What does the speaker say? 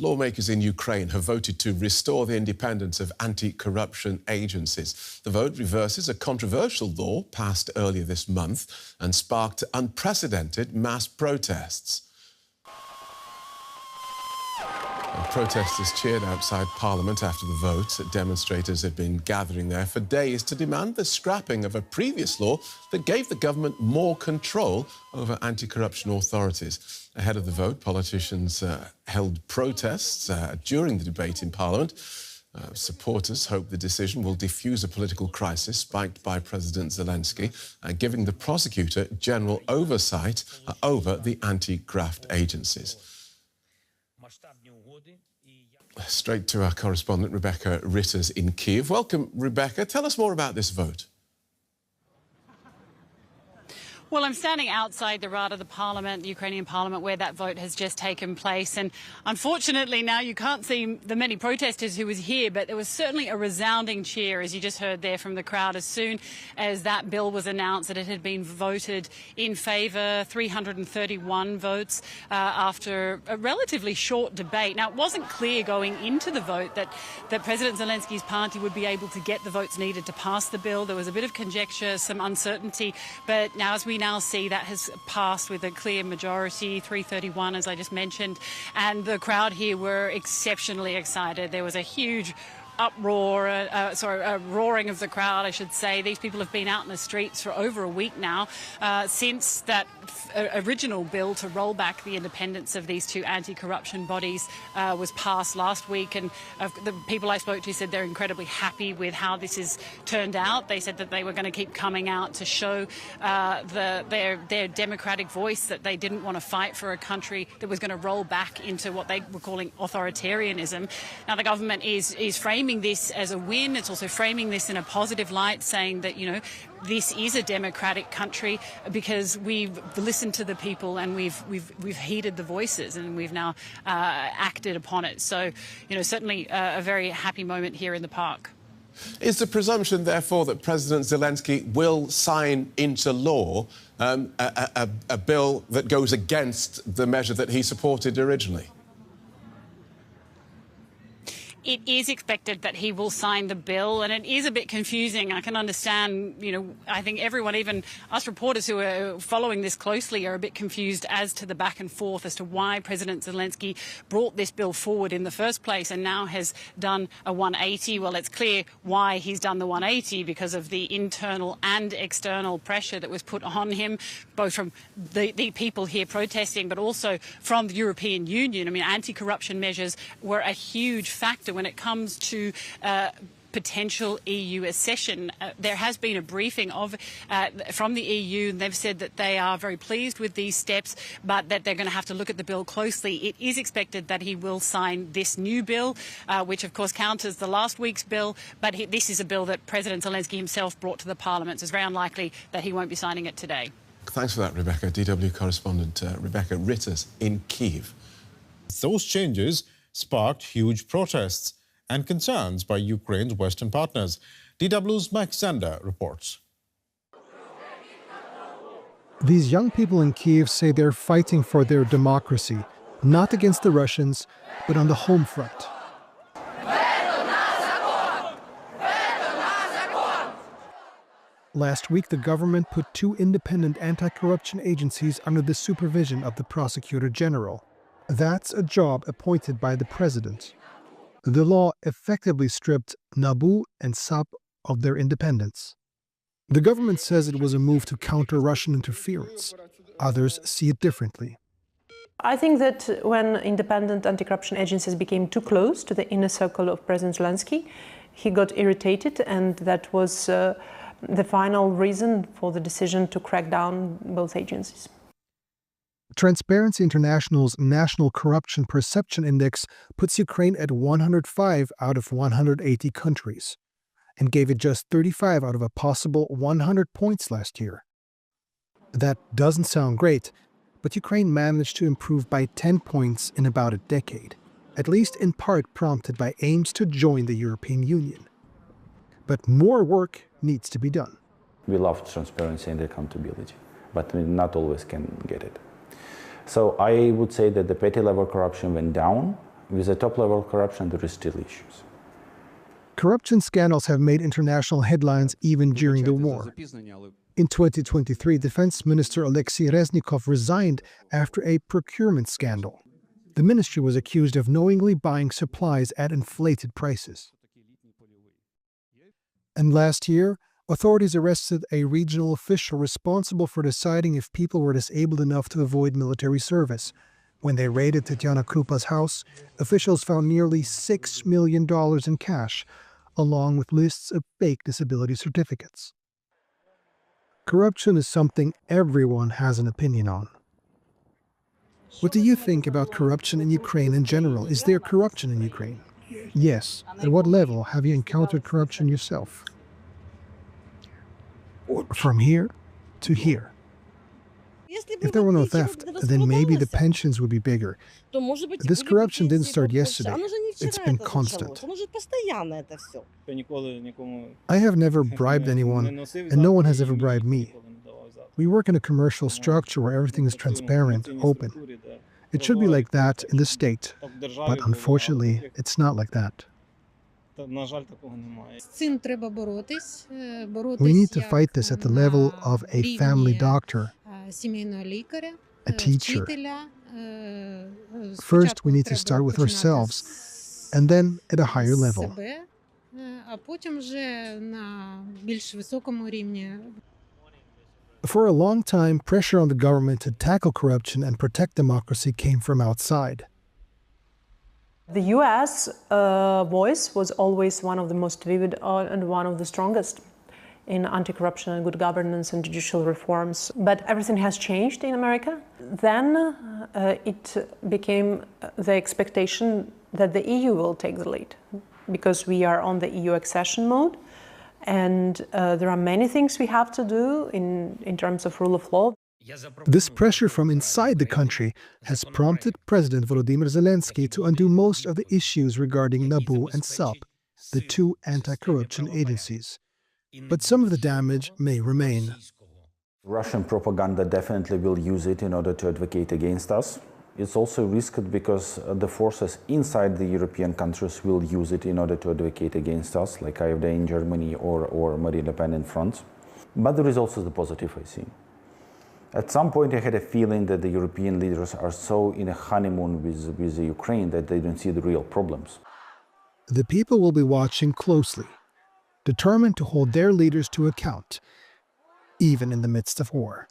Lawmakers in Ukraine have voted to restore the independence of anti-corruption agencies. The vote reverses a controversial law passed earlier this month and sparked unprecedented mass protests. Protesters cheered outside Parliament after the vote. Demonstrators had been gathering there for days to demand the scrapping of a previous law that gave the government more control over anti-corruption authorities. Ahead of the vote, politicians held protests during the debate in Parliament. Supporters hope the decision will defuse a political crisis spiked by President Zelenskyy, giving the prosecutor general oversight over the anti-graft agencies. Straight to our correspondent, Rebecca Ritters in Kyiv. Welcome, Rebecca. Tell us more about this vote. Well, I'm standing outside the Rada, the Parliament, the Ukrainian Parliament, where that vote has just taken place. And unfortunately, now you can't see the many protesters who was here, but there was certainly a resounding cheer, as you just heard there from the crowd, as soon as that bill was announced that it had been voted in favour, 331 votes after a relatively short debate. Now, it wasn't clear going into the vote that President Zelenskyy's party would be able to get the votes needed to pass the bill. There was a bit of conjecture, some uncertainty, but now, as we now see, that has passed with a clear majority, 331, as I just mentioned, and the crowd here were exceptionally excited. There was a huge uproar, a roaring of the crowd, I should say. These people have been out in the streets for over a week now, since that original bill to roll back the independence of these two anti-corruption bodies was passed last week. And the people I spoke to said they're incredibly happy with how this has turned out. They said that they were going to keep coming out to show their democratic voice, that they didn't want to fight for a country that was going to roll back into what they were calling authoritarianism. Now, the government is framing this as a win. It's also framing this in a positive light, saying that, you know, this is a democratic country because we've listened to the people and we've heeded the voices and we've now acted upon it. So, you know, certainly a very happy moment here in the park. Is the presumption, therefore, that President Zelenskyy will sign into law a bill that goes against the measure that he supported originally? It is expected that he will sign the bill, and it is a bit confusing. I can understand, you know, I think everyone, even us reporters who are following this closely, are a bit confused as to the back and forth as to why President Zelenskyy brought this bill forward in the first place and now has done a 180. Well, it's clear why he's done the 180, because of the internal and external pressure that was put on him, both from the people here protesting, but also from the European Union. I mean, anti-corruption measures were a huge factor when it comes to potential EU accession. There has been a briefing from the EU, and they've said that they are very pleased with these steps, but that they're going to have to look at the bill closely. It is expected that he will sign this new bill, which of course counters the last week's bill, but this is a bill that President Zelenskyy himself brought to the Parliament, so it's very unlikely that he won't be signing it today. Thanks for that, Rebecca. DW correspondent Rebecca Ritters in Kyiv. Those changes sparked huge protests and concerns by Ukraine's Western partners. DW's Mike Zander reports. These young people in Kyiv say they're fighting for their democracy, not against the Russians, but on the home front. Last week, the government put two independent anti-corruption agencies under the supervision of the prosecutor general. That's a job appointed by the president. The law effectively stripped NABU and SAP of their independence. The government says it was a move to counter Russian interference. Others see it differently. I think that when independent anti-corruption agencies became too close to the inner circle of President Zelenskyy, he got irritated, and that was the final reason for the decision to crack down both agencies. Transparency International's National Corruption Perception Index puts Ukraine at 105 out of 180 countries and gave it just 35 out of a possible 100 points last year. That doesn't sound great, but Ukraine managed to improve by 10 points in about a decade, at least in part prompted by aims to join the European Union. But more work needs to be done. We love transparency and accountability, but we not always can get it. So I would say that the petty level corruption went down With the top-level corruption, there is still issues. Corruption scandals have made international headlines even during the war. In 2023, Defense Minister Alexei Reznikov resigned after a procurement scandal. The ministry was accused of knowingly buying supplies at inflated prices. And last year, authorities arrested a regional official responsible for deciding if people were disabled enough to avoid military service. When they raided Tatiana Krupa's house, officials found nearly $6 million in cash, along with lists of fake disability certificates. Corruption is something everyone has an opinion on. What do you think about corruption in Ukraine in general? Is there corruption in Ukraine? Yes. At what level have you encountered corruption yourself? From here to here. If there were no theft, then maybe the pensions would be bigger. But this corruption didn't start yesterday. It's been constant. I have never bribed anyone, and no one has ever bribed me. We work in a commercial structure where everything is transparent, open. It should be like that in the state, but unfortunately, it's not like that. We need to fight this at the level of a family doctor, a teacher. First, we need to start with ourselves, and then at a higher level. For a long time, pressure on the government to tackle corruption and protect democracy came from outside. The US voice was always one of the most vivid and one of the strongest in anti-corruption and good governance and judicial reforms. But everything has changed in America. Then it became the expectation that the EU will take the lead, because we are on the EU accession mode. And there are many things we have to do in terms of rule of law. This pressure from inside the country has prompted President Volodymyr Zelenskyy to undo most of the issues regarding NABU and SUP, the two anti-corruption agencies. But some of the damage may remain. Russian propaganda definitely will use it in order to advocate against us. It's also risked because the forces inside the European countries will use it in order to advocate against us, like AfD in Germany or Marine Le Pen in France. But there is also the positive, I see. At some point, I had a feeling that the European leaders are so in a honeymoon with the Ukraine that they don't see the real problems. The people will be watching closely, determined to hold their leaders to account, even in the midst of war.